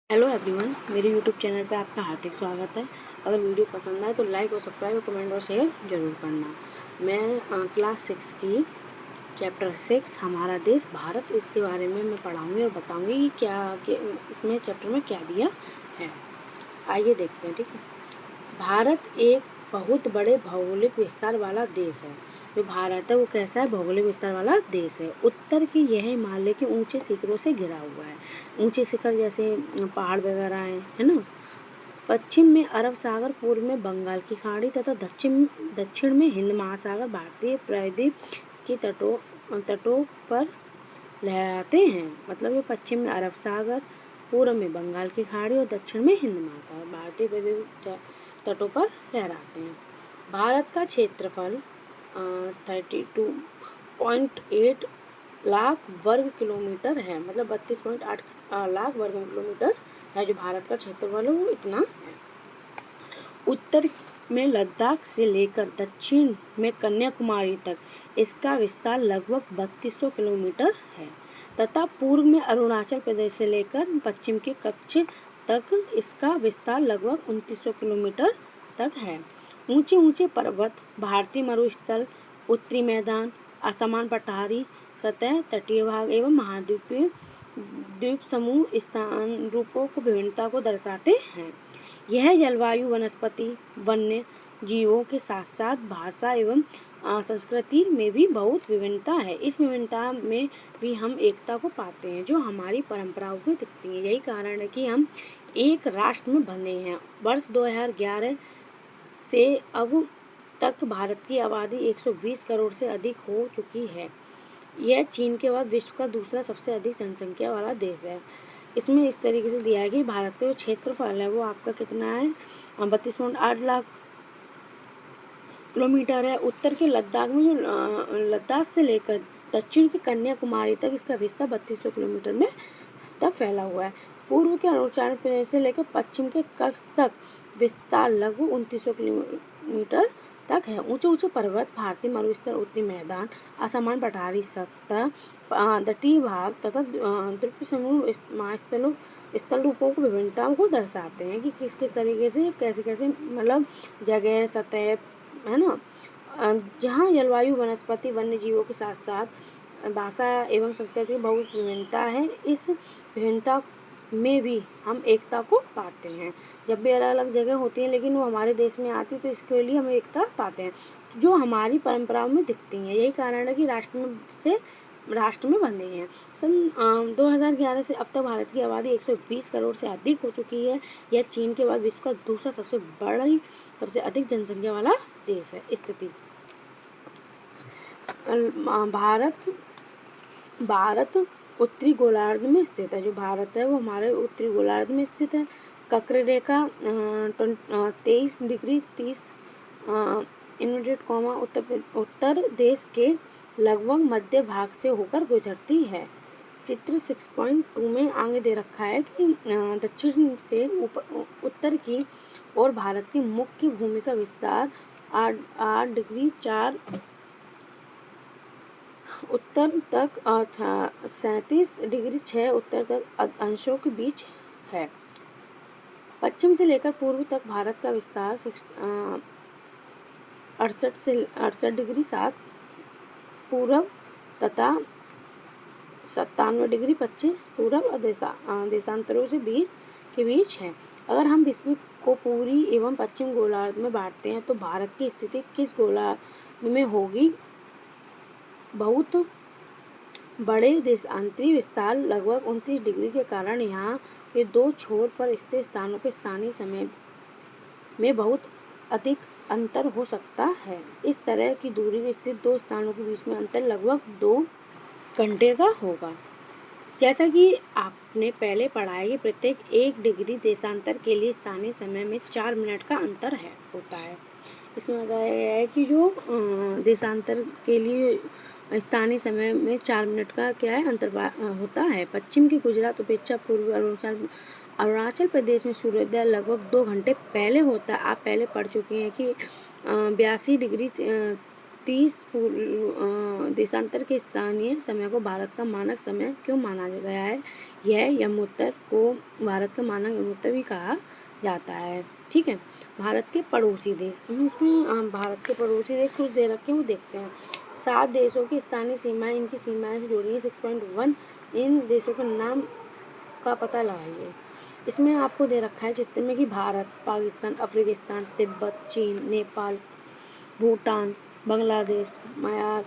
Hello everyone, मेरे YouTube channel पे आपका हार्दिक स्वागत है। अगर वीडियो पसंद आए तो लाइक और सब्सक्राइब, कमेंट और शेयर जरूर करना। मैं क्लास 6 की चैप्टर 6 हमारा देश भारत, इसके बारे में मैं पढ़ाऊँगी और बताऊँगी कि इसमें चैप्टर में क्या दिया है। आइए देखते हैं। ठीक है, भारत एक बहुत बड़े भौगोलिक विस्तार वाला देश है। जो भारत है वो कैसा है? भौगोलिक विस्तार वाला देश है। उत्तर की यह हिमालय के ऊंचे शिखरों से घिरा हुआ है। ऊंचे शिखर जैसे पहाड़ वगैरह हैं, है ना। पश्चिम में अरब सागर, पूर्व में बंगाल की खाड़ी तथा दक्षिण में हिंद महासागर भारतीय प्रायद्वीप की तटों पर लहराते हैं। मतलब ये पश्चिम में अरब सागर, पूर्व में बंगाल की खाड़ी और दक्षिण में हिंद महासागर भारतीय प्रायद्वीप तटों पर लहराते हैं। भारत का क्षेत्रफल 32.8 लाख वर्ग किलोमीटर है। मतलब 32.8 लाख वर्ग किलोमीटर है जो भारत का क्षेत्रफल है, वो इतना है। उत्तर में लद्दाख से लेकर दक्षिण में कन्याकुमारी तक इसका विस्तार लगभग 3200 किलोमीटर है तथा पूर्व में अरुणाचल प्रदेश से लेकर पश्चिम के कच्छ तक इसका विस्तार लगभग 2900 किलोमीटर तक है। ऊंचे ऊंचे पर्वत, भारतीय मरुस्थल, उत्तरी मैदान, असमान पठारी सतह, तटीय भाग एवं महाद्वीपीय द्वीप समूह स्थान रूपों को विभिन्नता को दर्शाते हैं। यह जलवायु, वनस्पति, वन्य जीवों के साथ साथ भाषा एवं संस्कृति में भी बहुत विभिन्नता है। इस विभिन्नता में भी हम एकता को पाते हैं जो हमारी परंपराओं में दिखती है। यही कारण है कि हम एक राष्ट्र में बंधे हैं। वर्ष 2011 से अब तक भारत की आबादी 120 करोड़ से अधिक हो चुकी है। यह चीन के बाद विश्व का दूसरा सबसे अधिक जनसंख्या वाला देश है। इसमें इस तरीके से दिया है कि भारत का जो क्षेत्रफल है वो आपका कितना है? 32.8 लाख किलोमीटर है। उत्तर के लद्दाख में जो लद्दाख से लेकर दक्षिण की कन्याकुमारी तक इसका विस्तार 3200 किलोमीटर में तक फैला हुआ है। पूर्व के अरुणाचल प्रदेश से लेकर पश्चिम के कच्छ तक विस्तार लगभग 2900 किलोमीटर तक है। ऊंचे ऊंचे पर्वत, भारतीय मरुस्थल, उत्तरी मैदान, असमान पठारी सतह, तटीय भाग तथा द्वीप समूह स्थल रूपों को विभिन्नताओं को दर्शाते हैं कि किस किस तरीके से कैसे कैसे मतलब जगह, सतह, है ना। जहाँ जलवायु, वनस्पति, वन्य जीवों के साथ साथ भाषा एवं संस्कृति की बहुत विभिन्नता है। इस विभिन्नता में भी हम एकता को पाते हैं। जब भी अलग अलग जगह होती हैं लेकिन वो हमारे देश में आती तो इसके लिए हम एकता पाते हैं जो हमारी परंपराओं में दिखती हैं। यही कारण है कि राष्ट्र में बंधे हैं। सन 2011 से अब तक भारत की आबादी 120 करोड़ से अधिक हो चुकी है। यह चीन के बाद विश्व का दूसरा सबसे अधिक जनसंख्या वाला देश है। स्थिति भारत उत्तरी गोलार्ध में स्थित है। जो भारत है वो हमारे उत्तरी गोलार्ध में स्थित है। वक्र रेखा 23 डिग्री 30 इनवर्टेड कॉमा उत्तर देश के लगभग मध्य भाग से होकर गुजरती है। चित्र 6.2 में आगे दे रखा है कि दक्षिण से उत्तर की ओर भारत की मुख्य भूमि का विस्तार 8 डिग्री 4 उत्तर तक 37 डिग्री 6 उत्तर तक अंशों के बीच है। पश्चिम से लेकर पूर्व तक भारत का विस्तार 68 डिग्री 7 पूर्व तथा 97 डिग्री 25 पूर्व और देशांतरों से बीच है। अगर हम विश्व को पूरी एवं पश्चिम गोलार्ध में बांटते हैं तो भारत की स्थिति किस गोलार्ध में होगी? बहुत बड़े देशांतरी विस्तार लगभग 29 डिग्री के कारण यहाँ के दो छोर पर स्थित स्थानों के स्थानीय समय में बहुत अधिक अंतर हो सकता है। इस तरह की दूरी में स्थित दो स्थानों के बीच में अंतर लगभग 2 घंटे का होगा। जैसा कि आपने पहले पढ़ा है कि प्रत्येक 1 डिग्री देशांतर के लिए स्थानीय समय में 4 मिनट का अंतर होता है। इसमें बताया गया है कि जो देशांतर के लिए स्थानीय समय में 4 मिनट का क्या है अंतर होता है। पश्चिम की गुजरात अपेक्षा पूर्वी अरुणाचल प्रदेश में सूर्योदय लगभग 2 घंटे पहले होता है। आप पहले पढ़ चुके हैं कि 82 डिग्री 30 देशांतर के स्थानीय समय को भारत का मानक समय क्यों माना गया है? यह यमोत्तर को भारत का मानक यमोत्तर भी कहा जाता है। ठीक है। भारत के पड़ोसी देश, इसमें भारत के पड़ोसी देश कुछ दे रखे हैं, वो देखते हैं। 7 देशों की स्थानीय सीमाएं, इनकी सीमाएं से जुड़ी है। 6.1 इन देशों के नाम का पता लगाइए। इसमें आपको दे रखा है चित्र में कि भारत, पाकिस्तान, अफगानिस्तान, तिब्बत, चीन, नेपाल, भूटान, बांग्लादेश, म्यांमार,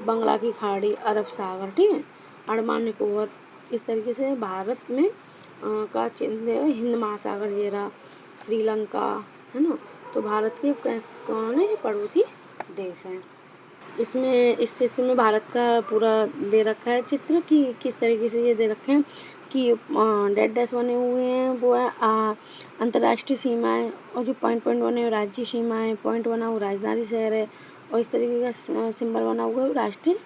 बंगाल की खाड़ी, अरब सागर, ठीक है, अंडमान निकोबार। इस तरीके से भारत में का चिन्ह है, हिंद महासागर घेरा, श्रीलंका, है ना। तो भारत के कौन है? पड़ोसी देश हैं। इसमें इस चित्र में भारत का पूरा दे रखा है चित्र कि किस तरीके से ये दे रखे हैं कि डेड डैश बने हुए हैं, वो है अंतर्राष्ट्रीय सीमाएं, और जो पॉइंट बने हुए राज्य सीमाएं, पॉइंट बना हुआ राजधानी शहर है, और इस तरीके का सिंबल बना हुआ है राष्ट्रीय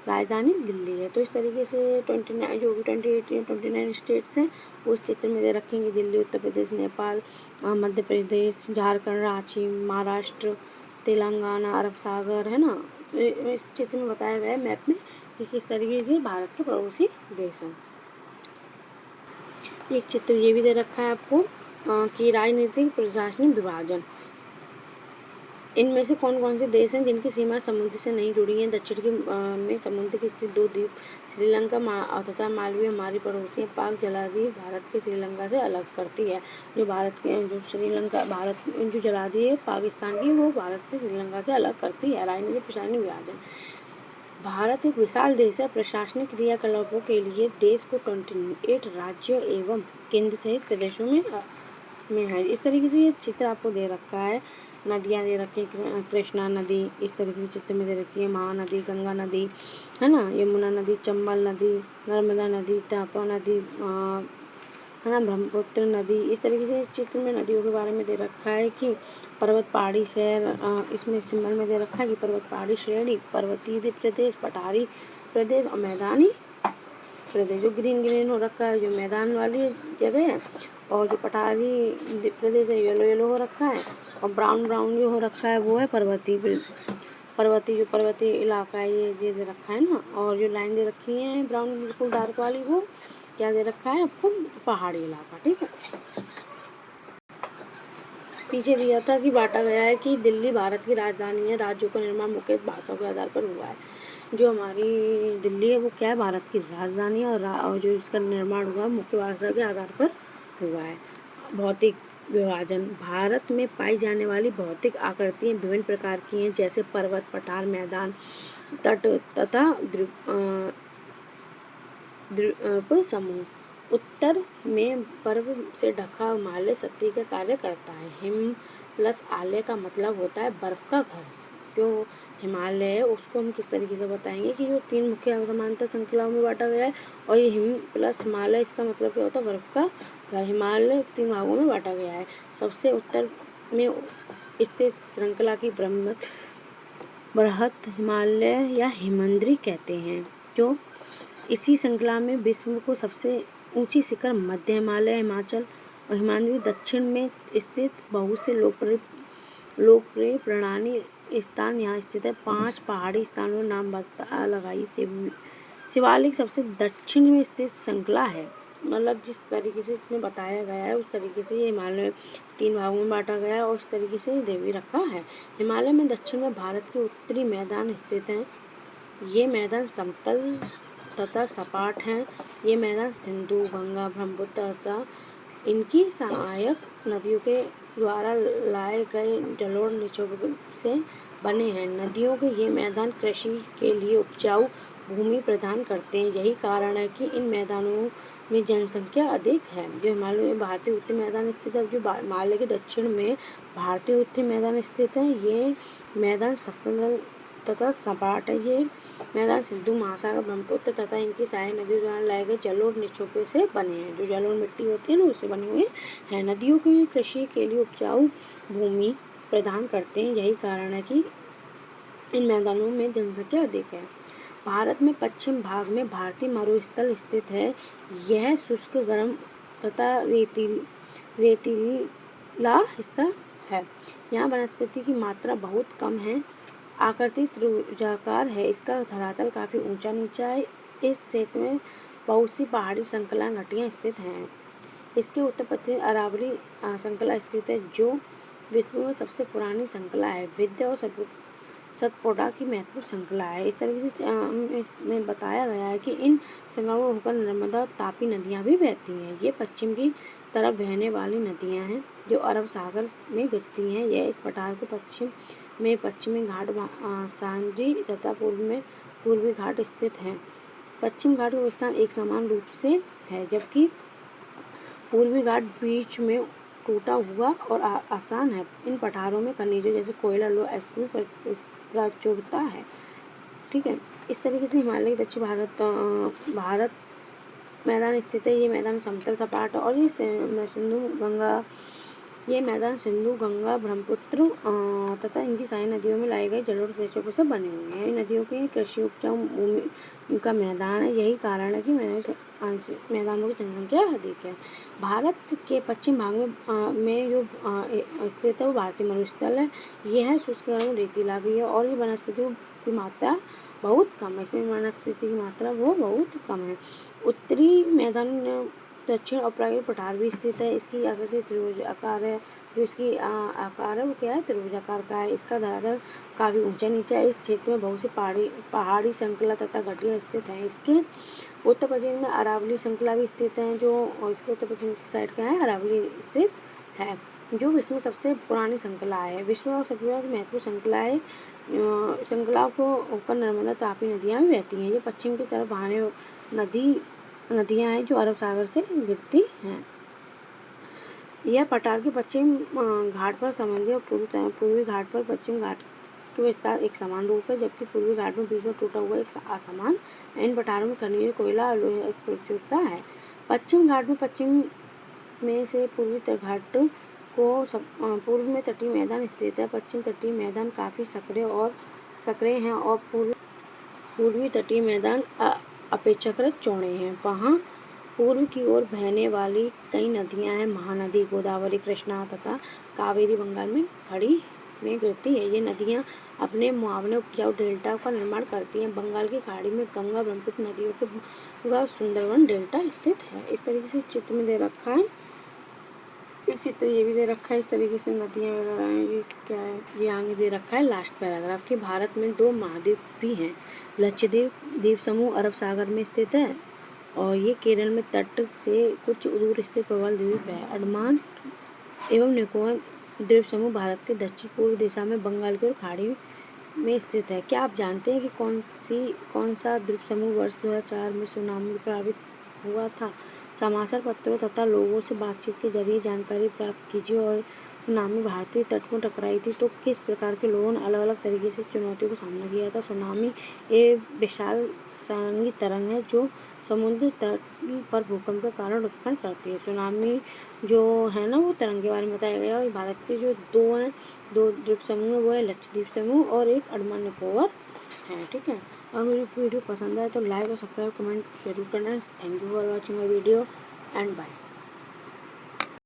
राजधानी दिल्ली है। तो इस तरीके से 29 जो भी 28 या 29 स्टेट्स हैं वो इस चित्र में दे रखेंगे। दिल्ली, उत्तर प्रदेश, नेपाल, मध्य प्रदेश, झारखंड, रांची, महाराष्ट्र, तेलंगाना, अरब सागर, है ना। तो इस चित्र में बताया गया है मैप में कि किस तरीके के भारत के पड़ोसी देश हैं। एक चित्र ये भी दे रखा है आपको कि राजनीतिक प्रशासनिक विभाजन, इनमें से कौन कौन से देश हैं जिनकी सीमा समुद्र से नहीं जुड़ी हैं? दक्षिण के में समुद्र के स्थित 2 द्वीप श्रीलंका तथा मालदीव हमारी पड़ोसी हैं। पाक जलाधी भारत के श्रीलंका से अलग करती है। जो श्रीलंका भारत जो जलाधी है पाकिस्तान की, वो भारत से श्रीलंका से अलग करती है। राजनीतिक प्रशासनिक विभाजन, भारत एक विशाल देश है। प्रशासनिक क्रियाकलापों के लिए देश को 28 राज्यों एवं केंद्र सहित प्रदेशों में है। इस तरीके से ये चित्र आपको दे रखा है। नदियाँ दे रखी हैं, कृष्णा नदी इस तरीके से चित्र में दे रखी है, महानदी, गंगा नदी, है ना, यमुना नदी, चंबल नदी, नर्मदा नदी, तापा नदी, है ना, ब्रह्मपुत्र नदी। इस तरीके से चित्र में नदियों के बारे में दे रखा है कि पर्वत पहाड़ी शहर, इसमें सिंबल में दे रखा है कि पर्वत पहाड़ी श्रेणी, पर्वतीय प्रदेश, पठारी प्रदेश और मैदानी प्रदेश। जो ग्रीन हो रखा है जो मैदान वाली जगह है, और जो पठारी प्रदेश है येलो हो रखा है, और ब्राउन जो हो रखा है वो है पर्वतीय इलाका है, ये दे रखा है ना। और जो लाइन दे रखी है ब्राउन बिल्कुल डार्क वाली, वो क्या दे रखा है आपको? पहाड़ी इलाका, ठीक है। पीछे दिया था कि बांटा गया है कि दिल्ली भारत की राजधानी है। राज्यों का निर्माण मुख्य भाषाओं के आधार पर हुआ है। जो हमारी दिल्ली है वो क्या है? भारत की राजधानी है, और जो इसका निर्माण हुआ मुख्य भाषा के आधार पर हुआ है। भौतिक विभाजन, भारत में पाई जाने वाली भौतिक आकृतियाँ विभिन्न प्रकार की हैं, जैसे पर्वत, पठार, मैदान, तट तथा द्वीप समूह। उत्तर में बर्फ से ढका हिमालय छतरी का कार्य करता है। हिम प्लस आलय का मतलब होता है बर्फ का घर। जो हिमालय है उसको हम किस तरीके से बताएंगे कि जो 3 मुख्य समांतर श्रृंखलाओं में बांटा गया है, और ये हिम प्लस हिमालय, इसका मतलब क्या होता है? बर्फ का घर। हिमालय 3 भागों में बांटा गया है। सबसे उत्तर में स्थित श्रृंखला की बृहत हिमालय या हिमद्री कहते हैं। जो इसी श्रृंखला में विश्व को सबसे ऊंची शिखर मध्य हिमालय, हिमाचल और हिमालय दक्षिण में स्थित बहुत से लोकप्रिय प्रणाली स्थान यहाँ स्थित है। 5 पहाड़ी स्थानों नाम लगाइए। शिवालिक सबसे दक्षिण में स्थित श्रृंखला है। मतलब जिस तरीके से इसमें बताया गया है उस तरीके से ये हिमालय 3 भागों में बांटा गया है, और इस तरीके से देवी रखा है। हिमालय में दक्षिण में भारत के उत्तरी मैदान स्थित हैं। ये मैदान समतल तथा सपाट हैं। ये मैदान सिंधु, गंगा, ब्रह्मपुत्र तथा इनकी सहायक नदियों के द्वारा लाए गए जलोढ़ निक्षेपों से बने हैं। नदियों के ये मैदान कृषि के लिए उपजाऊ भूमि प्रदान करते हैं। यही कारण है कि इन मैदानों में जनसंख्या अधिक है। जो हिमालय में भारतीय उत्तरी मैदान स्थित है, जो हिमालय के दक्षिण में भारतीय उत्तरी मैदान स्थित है, ये मैदान समतल तथा सपाट है। ये मैदान सिंधु महासागर, ब्रह्मपुत्र तथा इनकी सहायक नदियों द्वारा लाए गए जलोढ़ निक्षेपों से बने हैं। जो जलोढ़ मिट्टी होती है ना, उससे बने हुए हैं। नदियों की कृषि के लिए उपजाऊ भूमि प्रदान करते हैं। यही कारण है कि इन मैदानों में जनसंख्या अधिक है। भारत में पश्चिम भाग में भारतीय मरुस्थल स्थित है। यह शुष्क, गर्म तथा रेतीला हिस्सा है। यहाँ वनस्पति की मात्रा बहुत कम है। आकृति त्रिभुजाकार है। इसका धरातल काफ़ी ऊंचा नीचा है। इस क्षेत्र में बहुत सी पहाड़ी श्रृंखलाएं घाटियाँ स्थित हैं। इसके उत्तर पश्चिम अरावली श्रृंखला स्थित है, जो विश्व में सबसे पुरानी श्रृंखला है। विंध्य और सतपुड़ा की महत्वपूर्ण श्रृंखला है। इस तरीके से में बताया गया है कि इन श्रृंखलाओं में होकर नर्मदा और तापी नदियाँ भी बहती हैं। ये पश्चिम की तरफ बहने वाली नदियाँ हैं जो अरब सागर में गिरती हैं। यह इस पठार के पश्चिम में पश्चिमी घाट सांजी तथा पूर्व में पूर्वी घाट स्थित हैं। पश्चिम घाट का विस्तार एक समान रूप से है, जबकि पूर्वी घाट बीच में टूटा हुआ और आसान है। इन पठारों में खनिजों जैसे कोयला, लोहा, एस्क्रिन प्रचुरता है। ठीक है, इस तरीके से हिमालय के दक्षिण भारत मैदान स्थित है। ये मैदान समतल सपाट और ये मैदान सिंधु, गंगा, ब्रह्मपुत्र तथा इनकी सारी नदियों में लाई गई जलोढ़ ग्लेशियरों से बने हुए हैं। इन नदियों के कृषि उपजाऊ भूमि का मैदान है। यही कारण है कि मैदानों की जनसंख्या अधिक है। भारत के पश्चिम भाग में जो स्थित है वो भारतीय मरुस्थल है। यह शुष्क गर्म रेतीला भी है और ये वनस्पतियों की मात्रा बहुत कम है। इसमें वनस्पति की मात्रा वो बहुत कम है। उत्तरी मैदान दक्षिण और प्राकृतिक पठार भी स्थित है। इसकी आकृति त्रिभुजाकार है। जो इसकी आकार है वो क्या है, त्रिभुजाकार का है। इसका धरातल काफ़ी ऊंचा नीचा है। इस क्षेत्र में बहुत सी पहाड़ी श्रृंखला तथा घाटियाँ स्थित हैं। इसके उत्तर पश्चिम में अरावली श्रृंखला भी स्थित है, जो इसके उत्तर पश्चिम की साइड का है अरावली स्थित है, जो विश्व में सबसे पुरानी श्रृंखला है। विश्व और सबसे महत्वपूर्ण श्रृंखला है। श्रृंखला को होकर नर्मदा तापी नदियाँ भी बहती हैं। ये पश्चिम की तरफ बहने नदियाँ हैं जो अरब सागर से गिरती हैं। यह पठार के पश्चिम घाट पर समुद्री और पूर्वी घाट पर पश्चिम घाट के विस्तार एक समान रूप है, जबकि पूर्वी घाट में बीच में टूटा हुआ एक असमान। इन पठारों में खनिज, कोयला और लोहे की प्रचुरता है। पश्चिम घाट में पश्चिम में से पूर्वी घाट को पूर्व में तटीय मैदान स्थित है। पश्चिम तटीय मैदान काफ़ी सक्रिय हैं और पूर्वी तटीय मैदान अपेक्षाकृत चौड़े हैं। वहाँ पूर्व की ओर बहने वाली कई नदियाँ हैं। महानदी, गोदावरी, कृष्णा तथा कावेरी बंगाल में खाड़ी में गिरती है। ये नदियाँ अपने मुहावने उपजाऊ डेल्टा का निर्माण करती हैं। बंगाल की खाड़ी में गंगा ब्रह्मपुत्र नदियों के सुंदरवन डेल्टा स्थित है। इस तरीके से चित्र में दे रखा है। एक चित्र ये भी दे रखा है। इस तरीके से नदियाँ वगैरह हैं। ये क्या है, ये आगे दे रखा है लास्ट पैराग्राफ कि भारत में 2 महाद्वीप भी हैं। लक्षद्वीप द्वीप समूह अरब सागर में स्थित है और ये केरल में तट से कुछ दूर स्थित प्रबल द्वीप है। अंडमान एवं निकोबार द्वीप समूह भारत के दक्षिण पूर्व दिशा में बंगाल की ओर खाड़ी में स्थित है। क्या आप जानते हैं कि कौन सा द्वीप समूह वर्ष 2004 में सुनामी प्रभावित हुआ था? समाचार पत्रों तथा लोगों से बातचीत के जरिए जानकारी प्राप्त कीजिए। और सुनामी भारतीय तट को टकराई थी तो किस प्रकार के लोगों ने अलग अलग तरीके से चुनौतियों का सामना किया था? सुनामी एक विशाल सारंगी तरंग है जो समुद्र तट पर भूकंप का कारण उत्पन्न करती है। सुनामी जो है ना वो तरंग के बारे में बताया गया। और भारत के जो दो द्वीप समूह है वो है लक्षद्वीप समूह और एक अंडमान निकोबार है। ठीक है, और मेरी वीडियो पसंद आए तो लाइक और सब्सक्राइब कमेंट जरूर करना। Thank you for watching my video and bye.